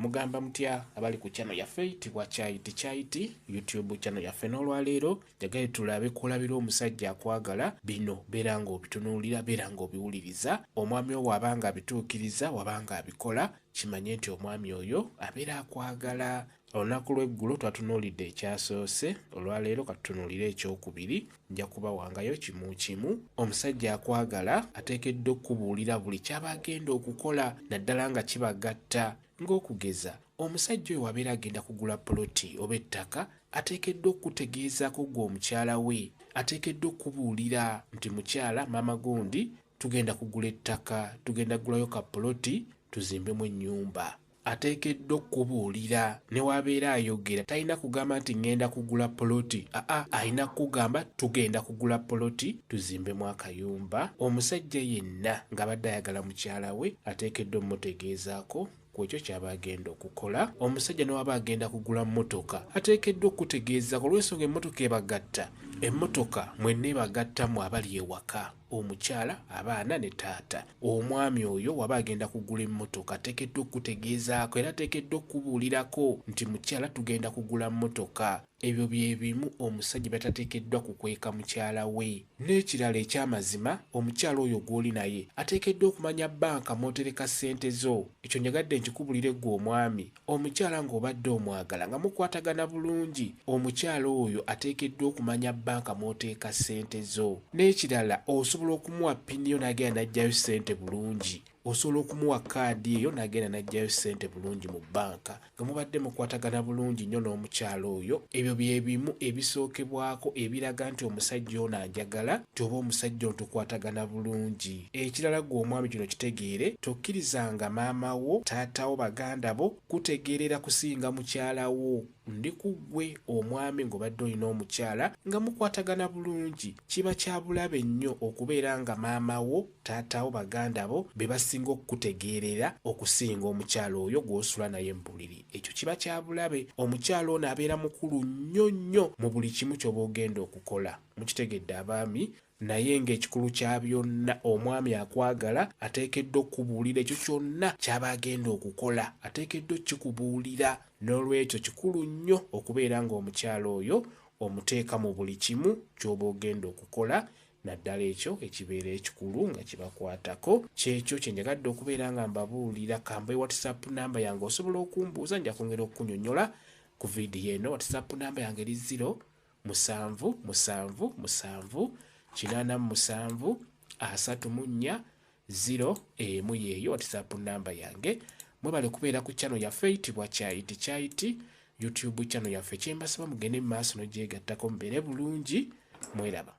mugamba mutya abali ku channel yaffe tibwa Chaiti YouTube channel yaffe n'olwaleero jagaye tulabe kulabira omusajja akwagala bino beera ng'obitunuulira beera ng'obiwuliriza omwami owo abanga abituukiriza wabanga abikola kimanye nti omwami oyo abeera akwagala. Olunaku lw'eggulo twatunuulidde ekyasoose, olwaleero katunuulire ekyokubiri. Nja kubawangayo kimu kimu. Omusajja akwagala ateekeddwa okubuulira buli ky'aba agenda okukola naddala nga kibagatta, ng'okugeza omusajja oyo wabeera agenda kugula poloti oba ettaka ateekeddwa okutegeezaako gwe omukyala we, ateekeddwa okubuulira nti mukyala maama gundi tugenda kugula ettaka, tugenda kugulayo ka poloti tuzimbemu ennyumba. Ateekeddwa okubuulira ne wabeera ayogera talina kugamba nti ngenda kugula poloti, alina kugamba tugenda kugula poloti tuzimbemu akayumba. Omusajja yenna ng'abadde ayagala mukyala we ateekeddwa omutegeezaako ku ekyo ky'aba agenda okukola. Omusajja n'waba agenda kugula mmotoka ateekeddwa okutegeezaako olw'ensonga emmotoka ebagatta. Emmotoka mwenna ebagattamu abali ewaka, omukyala, abaana ne taata. Omwami oyo waba agenda kugula emmotoka ateekeddwa okutegeezaako era ateekeddwa okubuulirako nti mukyala tugenda kugula mmotoka. Ebyo bye bimu omusajja by'atateekeddwa kukweka mukyala we. N'ekirala eky'amazima omukyala oyo gw'oli naye ateekeddwa okumanya bbanka mw'otereka ssente zo. Ekyo njagadde nkikubulire ggwe omwami. Omukyala ng'obadde omwagala nga mukwatagana bulungi, omukyala oyo ateekeddwa okumanya bbanka mw'oteeka ssente zo. N'ekirala osobola okumuwa ppini yo n'agenda n'aggyayo ssente bulungi. Osobola okumuwa kaadi eyo n'agenda n'aggyayo ssente bulungi mu bbanka nga mubadde mukwatagana bulungi nnyo n'omukyala oyo. Ebyo bye bimu ebisookebwako ebiraga nti omusajja ono anjagala, nti oba omusajja ono tukwatagana bulungi. Ekirala ggwe omwami kino kitegeere, tokkirizanga maama wo, taata wo, baganda bo kutegeerera kusinga mukyala wo. Ndi ku ggwe omwami ng'obadde olina omukyala nga mukwatagana bulungi. Kiba kya bulabe nnyo okubeera nga maama wo, taata wo, baganda bo be basinga okukutegeerera okusinga omukyala oyo gw'osula naye mu buliri. Ekyo kiba kya bulabe. Omukyala ono abeera mukulu nnyo nnyo mu buli kimu ky'oba ogenda okukola. Mukitegedde abaami? Naye ng'ekikulu kya byonna omwami akwagala ateekeddwa okubuulira ekyo kyonna ky'aba agenda okukola, ateekeddwa okikubuulira. N'olwekyo kikulu nnyo okubeera ng'omukyala oyo omuteeka mu buli kimu ky'oba ogenda okukola, naddala ekyo ekibeera ekikulu nga kibakwatako. Kyekyo kye njagadde okubeera nga mbabuulira. Kambe WhatsApp namba yange osobola okumbuuza, nja kwongera okukunnyonnyola ku vidiyo eno. WhatsApp namba yange eri 0778734 yeeyo WhatsApp namba yange. Mwebale kubeera ku channel yaffe eyitibwa Chaiti YouTube channel yaffe. Kyembasaba mugende mu maaso n'ogyegattako mubeere bulungi. Mweraba.